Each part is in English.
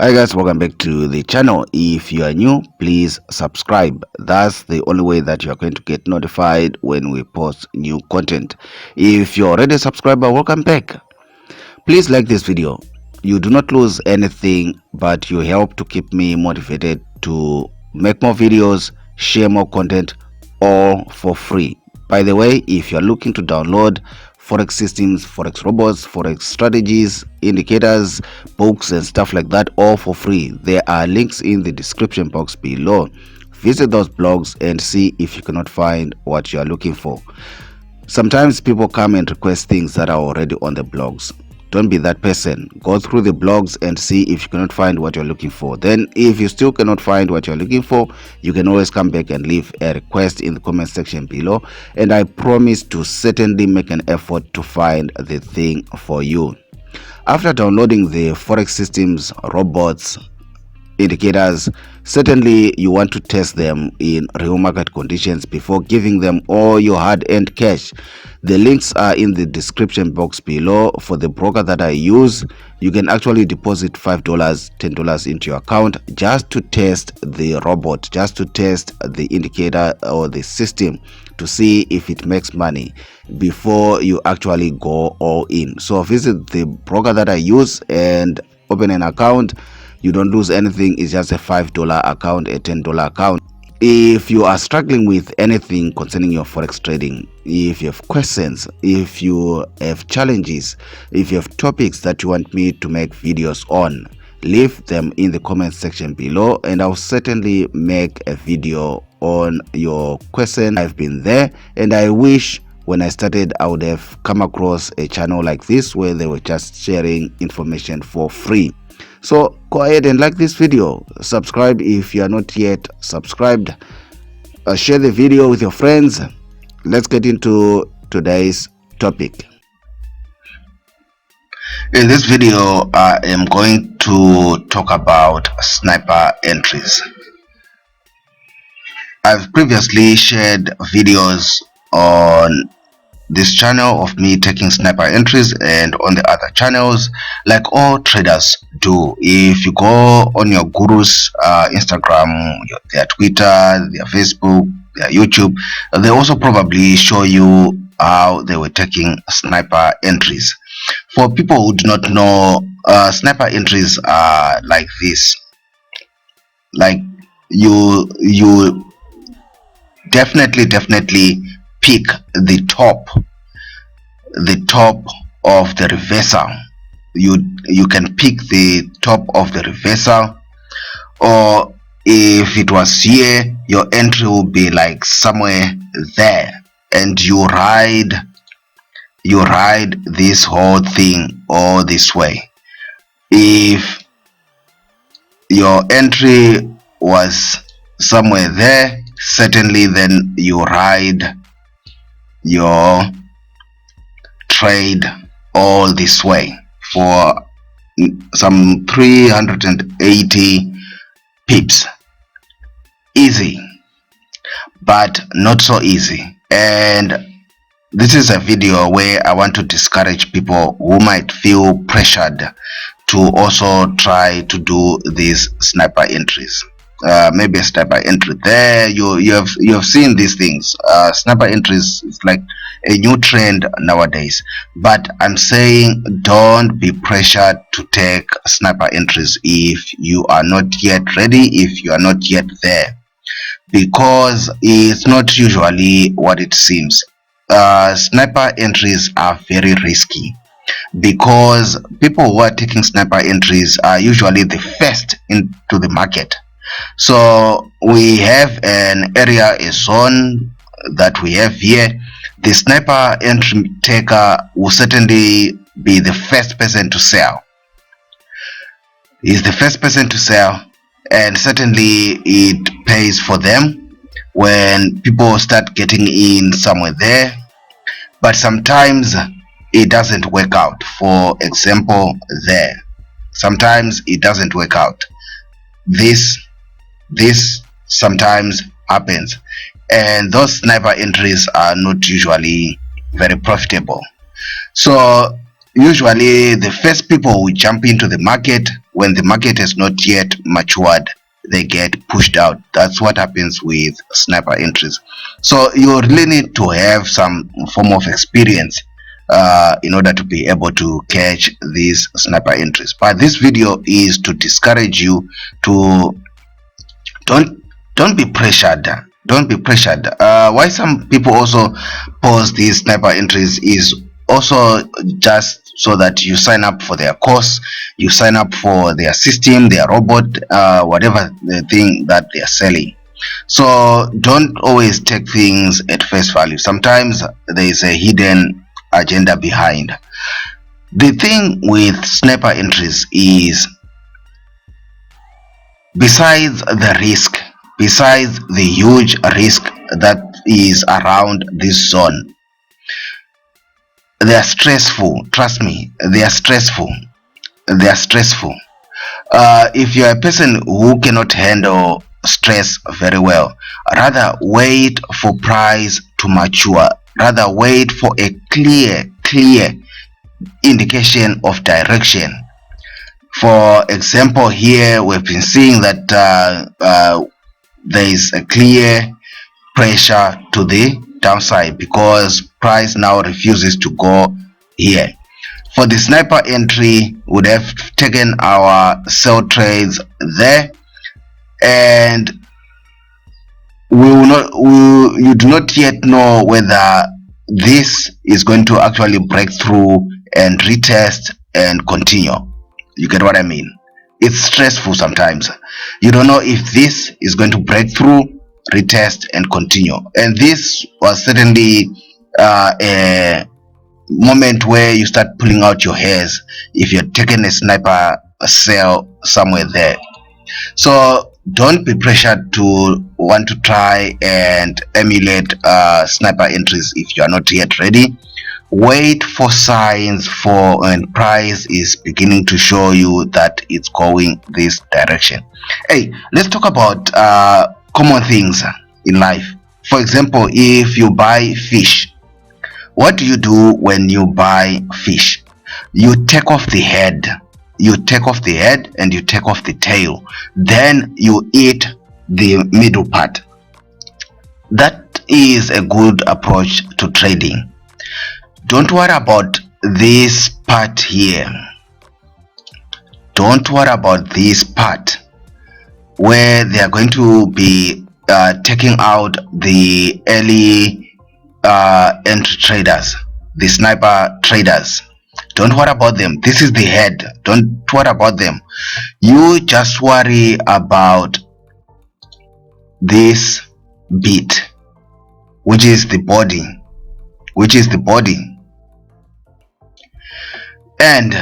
Hi guys, welcome back to the channel. If you are new, please subscribe. That's the only way that you are going to get notified when we post new content. If you're already a subscriber, welcome back. Please like this video. You do not lose anything, but you help to keep me motivated to make more videos, share more content, all for free. By the way, if you're looking to download Forex systems, Forex robots, Forex strategies, indicators, books and stuff like that, all for free, there are links in the description box below. Visit those blogs and see if you cannot find what you are looking for. Sometimes people come and request things that are already on the blogs. Don't be that person. Go through the blogs and see if you cannot find what you're looking for. Then if you still cannot find what you're looking for, you can always come back and leave a request in the comment section below, and I promise to certainly make an effort to find the thing for you. After downloading the Forex systems, robots, indicators, certainly you want to test them in real market conditions before giving them all your hard-earned cash. The links are in the description box below. For the broker that I use, you can actually deposit $5, $10 into your account just to test the robot, just to test the indicator or the system to see if it makes money before you actually go all in. So visit the broker that I use and open an account. You don't lose anything. It's just a $5 account, a $10 account. If you are struggling with anything concerning your forex trading, if you have questions, if you have challenges, if you have topics that you want me to make videos on, leave them in the comment section below and I'll certainly make a video on your question. I've been there, and I wish when I started I would have come across a channel like this where they were just sharing information for free. So go ahead and like this video, subscribe if you are not yet subscribed, share the video with your friends. Let's get into today's topic. In this video, I am going to talk about sniper entries. I've previously shared videos on this channel of me taking sniper entries and on the other channels, like all traders do. If you go on your guru's Instagram, their Twitter, their Facebook, their YouTube, they also probably show you how they were taking sniper entries. For people who do not know, sniper entries are like this. Like you definitely pick the top of the reversal. You can pick the top of the reversal, or if it was here, your entry will be like somewhere there, and you ride this whole thing all this way. If your entry was somewhere there, certainly then you ride your trade all this way for some 380 pips. Easy, but not so easy. And this is a video where I want to discourage people who might feel pressured to also try to do these sniper entries. Maybe a sniper entry there, you have seen these things. Sniper entries is like a new trend nowadays, but I'm saying don't be pressured to take sniper entries if you are not yet ready, if you are not yet there, because it's not usually what it seems. Sniper entries are very risky, because people who are taking sniper entries are usually the first into the market. So we have an area, a zone that we have here. The sniper entry taker will certainly be the first person to sell. He's the first person to sell, and certainly it pays for them when people start getting in somewhere there. But sometimes it doesn't work out. For example, there, sometimes it doesn't work out. This sometimes happens, and those sniper entries are not usually very profitable. So usually the first people who jump into the market when the market has not yet matured, they get pushed out. That's what happens with sniper entries. So you really need to have some form of experience in order to be able to catch these sniper entries. But this video is to discourage you to don't be pressured. Don't be pressured. Why some people also pause these sniper entries is also just so that you sign up for their course, you sign up for their system, their robot, whatever the thing that they are selling. So don't always take things at face value. Sometimes there is a hidden agenda behind. The thing with sniper entries is, besides the risk, besides the huge risk that is around this zone, they are stressful. Trust me, they are stressful. They are stressful. If you are a person who cannot handle stress very well, rather wait for price to mature. Rather wait for a clear indication of direction. For example, here we've been seeing that there is a clear pressure to the downside because price now refuses to go here. For the sniper entry, would have taken our sell trades there, and you do not yet know whether this is going to actually break through and retest and continue. You get what I mean? It's stressful sometimes. You don't know if this is going to break through, retest, and continue. And this was certainly a moment where you start pulling out your hairs if you're taking a sniper sell somewhere there. So don't be pressured to want to try and emulate sniper entries if you are not yet ready. Wait for signs for when price is beginning to show you that it's going this direction. Hey, let's talk about common things in life. For example, if you buy fish, what do you do when you buy fish? You take off the head. You take off the head and you take off the tail. Then you eat the middle part. That is a good approach to trading. Don't worry about this part here. Don't worry about this part where they are going to be taking out the early entry traders, the sniper traders. Don't worry about them. This is the head. Don't worry about them. You just worry about this bit, which is the body, and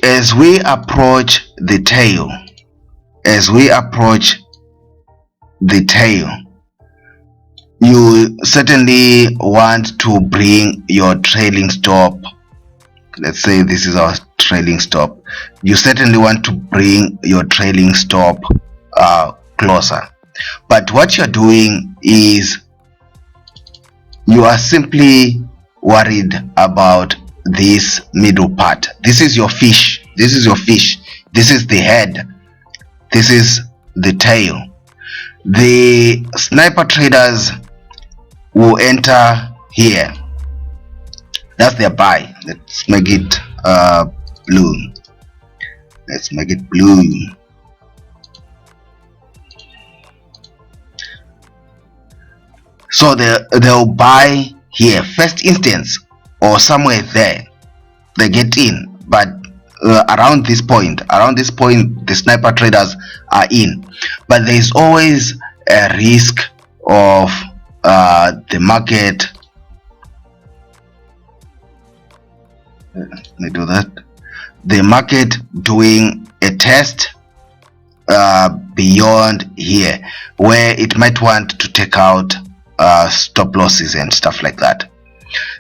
as we approach the tail, you certainly want to bring your trailing stop. Let's say this is our trailing stop. You certainly want to bring your trailing stop closer. But what you're doing is you are simply worried about this middle part. This is your fish. This is the head. This is the tail. The sniper traders will enter here. That's their buy. Let's make it blue. Let's make it blue. So they'll buy here, first instance, or somewhere there. They get in, but around this point, the sniper traders are in. But there is always a risk of the market. Let me do that. The market doing a test beyond here, where it might want to take out stop losses and stuff like that.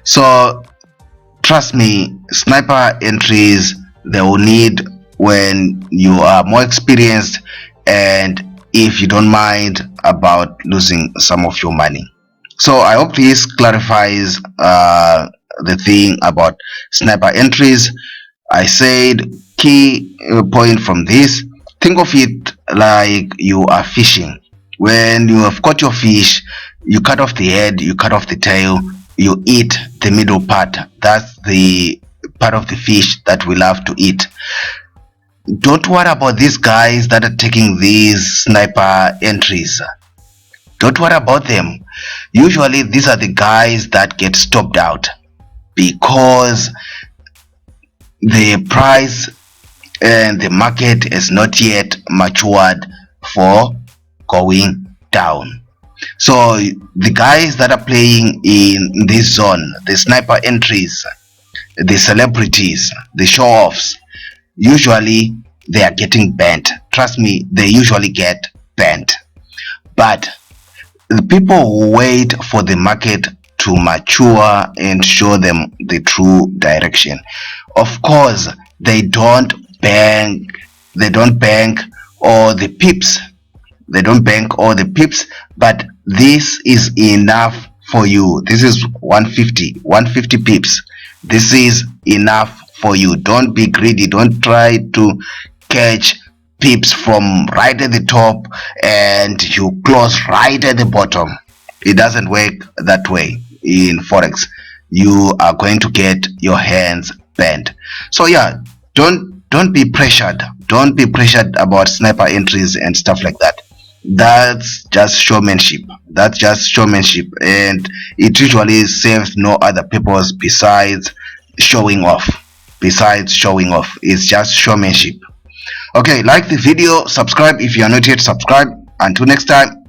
So trust me, sniper entries, they will need when you are more experienced and if you don't mind about losing some of your money. So I hope this clarifies the thing about sniper entries. I said key point from this, think of it like you are fishing. When you have caught your fish, you cut off the head, you cut off the tail, you eat the middle part. That's the part of the fish that we love to eat. Don't worry about these guys that are taking these sniper entries. Don't worry about them. Usually these are the guys that get stopped out because the price and the market is not yet matured for going down. So the guys that are playing in this zone, the sniper entries, the celebrities, the show-offs, usually they are getting bent. Trust me, they usually get bent. But the people who wait for the market to mature and show them the true direction, of course they don't bank all the pips. They don't bank all the pips, but this is enough for you. This is 150 pips. This is enough for you. Don't be greedy. Don't try to catch pips from right at the top and you close right at the bottom. It doesn't work that way in Forex. You are going to get your hands bent. So yeah, don't be pressured. Don't be pressured about sniper entries and stuff like that. That's just showmanship. That's just showmanship, and it usually serves no other purpose besides showing off. It's just showmanship. Okay, like the video, subscribe if you are not yet subscribed. Until next time.